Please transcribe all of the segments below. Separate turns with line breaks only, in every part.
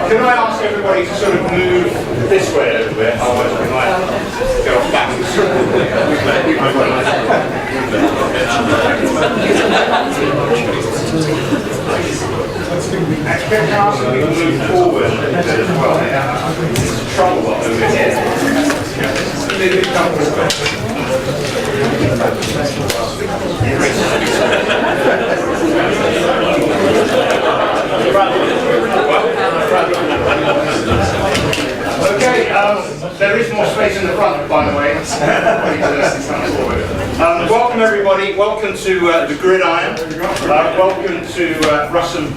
Can I ask everybody to sort of move this way a little bit? Otherwise we might go off backwards. Can I ask that people move forward a little bit as well? It's trouble over here. Okay, there is more space in the front, by the way. Welcome everybody, welcome to the Gridiron, welcome to Russam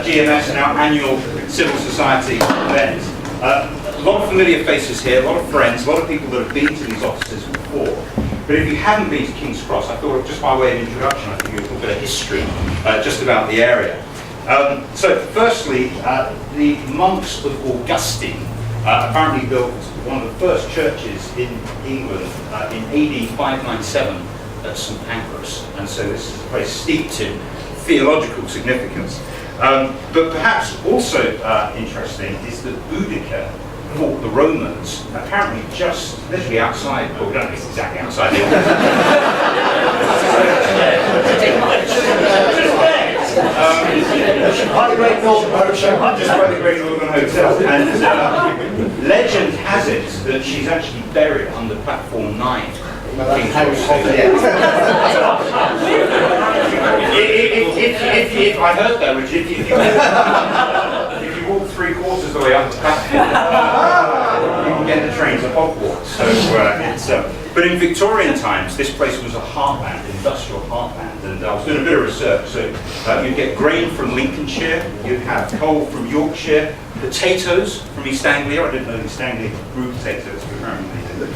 GMS and our annual Civil Society event. A lot of familiar faces here, a lot of friends, a lot of people that have been to these offices before. But if you haven't been to King's Cross, I thought just by way of introduction, I'd give you a little bit of history just about the area. So firstly, the monks of Augustine apparently built one of the first churches in England in AD 597 at St Pancras, and so this is a place steeped in theological significance. But perhaps also interesting is that Boudica fought the Romans apparently just literally outside, well we don't know it's exactly outside the
Great Northern Hotel.
just by the Great Northern Hotel, and legend has it that she's actually buried under platform 9. If I heard that, Richard, if you walk 3/4 of the way up the platform, you can get the train to Hogwarts. So but in Victorian times, this place was a heartland, industrial heartland, and I was doing a bit of research. So you'd get grain from Lincolnshire, you'd have coal from Yorkshire, potatoes from East Anglia. I didn't know East Anglia grew potatoes, but apparently they did.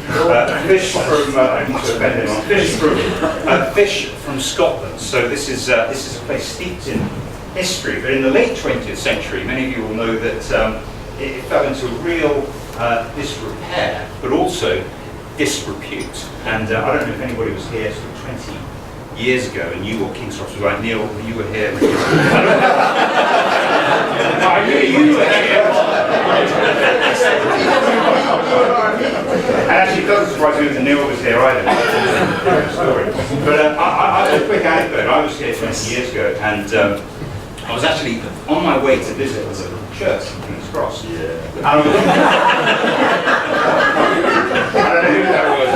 Fish from Scotland. So this is a place steeped in history. But in the late 20th century, many of you will know that it fell into real disrepair, but also disrepute. And I don't know if anybody was here sort of 20 years ago and you or King's Cross was like, Neil, you were here. I knew you were here. And actually, it doesn't surprise me that Neil was here either. But a quick anecdote. I was here 20 years ago, and I was actually on my way to visit a church in King's Cross. Yeah. I don't know who that was.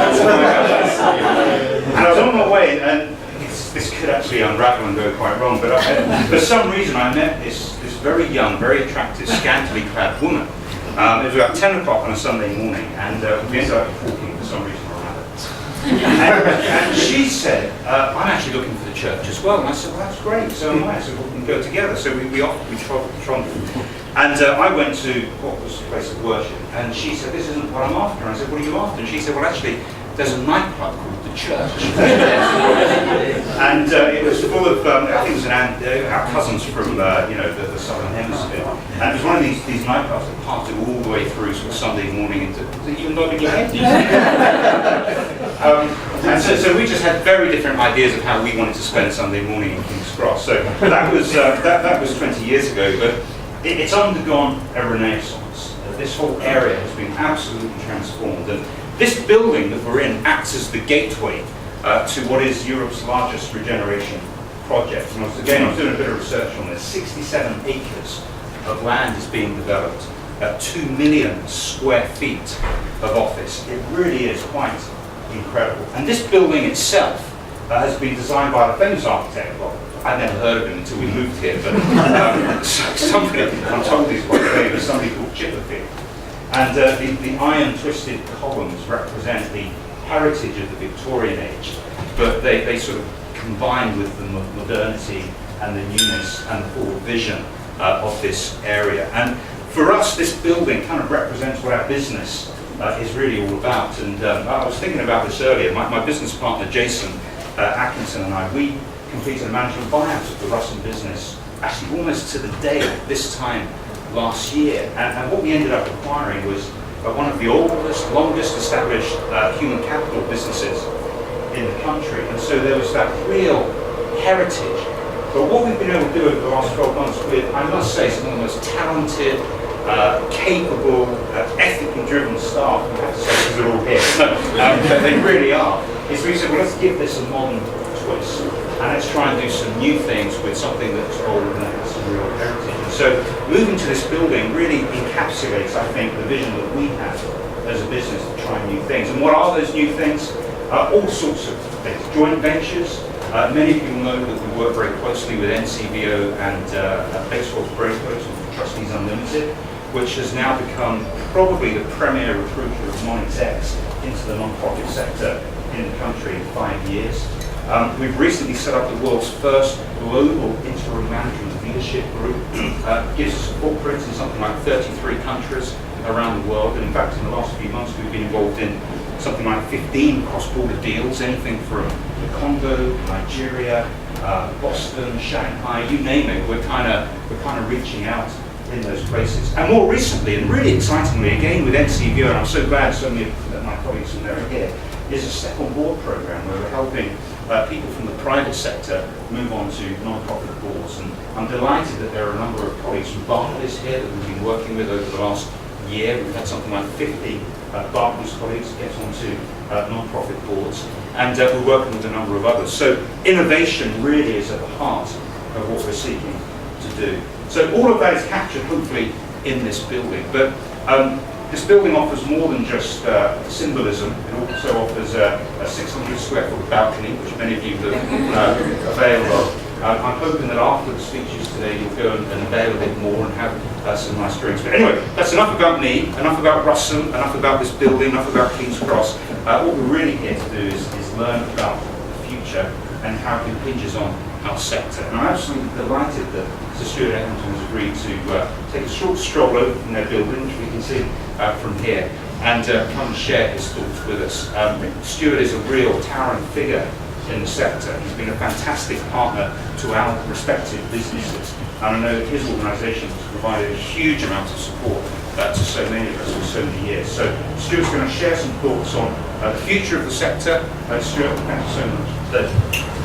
And I was on my way, and this could actually unravel and go quite wrong, but for some reason I met this very young, very attractive, scantily clad woman. It was about 10 o'clock on a Sunday morning, and we ended up talking for some reason or another. And she said, I'm actually looking for the church as well. And I said, well, that's great, so am I. So we can go together. So we trundled. And I went to what was the place of worship, and she said, this isn't what I'm after. And I said, what are you after? And she said, well, actually, there's a nightclub called The Church. And it was full of, I think it was our cousins from the Southern Hemisphere. And it was one of these nightclubs that parted all the way through sort of Sunday morning into, even nodding your head? And so we just had very different ideas of how we wanted to spend Sunday morning in King's Cross. So that was 20 years ago, but it's undergone a renaissance. This whole area has been absolutely transformed. And this building that we're in acts as the gateway to what is Europe's largest regeneration project. And I was doing a bit of research on this. 67 acres of land is being developed, 2 million square feet of office. It really is quite incredible. And this building itself has been designed by the famous architect. Well, I'd never heard of him until we moved here, but somebody, I'm told he's quite famous, somebody called Chipperfield. And the iron-twisted columns represent the heritage of the Victorian age, but they sort of combine with the modernity and the newness and the forward vision of this area. And for us, this building kind of represents what our business is really all about. And I was thinking about this earlier. My business partner, Jason Atkinson, and I, we completed a management buyout of the Russam business, actually almost to the day of this time last year, and what we ended up acquiring was one of the oldest, longest established human capital businesses in the country, and so there was that real heritage. But what we've been able to do over the last 12 months with, I must say, some of the most talented, capable, ethically driven staff, you have to say, because they're all here. But they really are. Is we said, well, let's give this a modern twist, and let's try and do some new things with something that's old and has some real heritage. And so moving to this building really encapsulates, I think, the vision that we have as a business to try new things. And what are those new things? All sorts of things. Joint ventures. Many of you know that we work very closely with NCBO and Baseball's Breakers, Trustees Unlimited, which has now become probably the premier recruiter of non-execs into the non-profit sector in the country in 5 years. We've recently set up the world's first global interim management leadership group. Gives us a footprint in something like 33 countries around the world. And in fact, in the last few months, we've been involved in something like 15 cross-border deals, anything from the Congo, Nigeria, Boston, Shanghai, you name it. We're kind of reaching out in those places. And more recently, and really excitingly, again with NCBO, and I'm so glad so many of my colleagues from there are here, is a Step on Board program where we're helping people from the private sector move on to non-profit boards. And I'm delighted that there are a number of colleagues from Barclays here that we've been working with over the last year. We've had something like 50 Barclays colleagues get onto non-profit boards, and we're working with a number of others. So innovation really is at the heart of what we're seeking to do. So all of that is captured hopefully in this building, but this building offers more than just symbolism. It also offers a 600 square foot balcony, which many of you have availed of. I'm hoping that after the speeches today you'll go and avail a bit more and have some nice drinks. But anyway, that's enough about me, enough about Russam, enough about this building, enough about King's Cross. What we're really here to do is learn about the future and how it hinges on our sector. And I'm absolutely delighted that Sir Stuart Etherington has agreed to take a short stroll over from their building, which we can see from here, and come and share his thoughts with us. Stuart is a real towering figure in the sector. He's been a fantastic partner to our respective businesses, and I know that his organisation has provided a huge amount of support to so many of us for so many years. So Stuart's going to share some thoughts on the future of the sector. Stuart, thank you so much.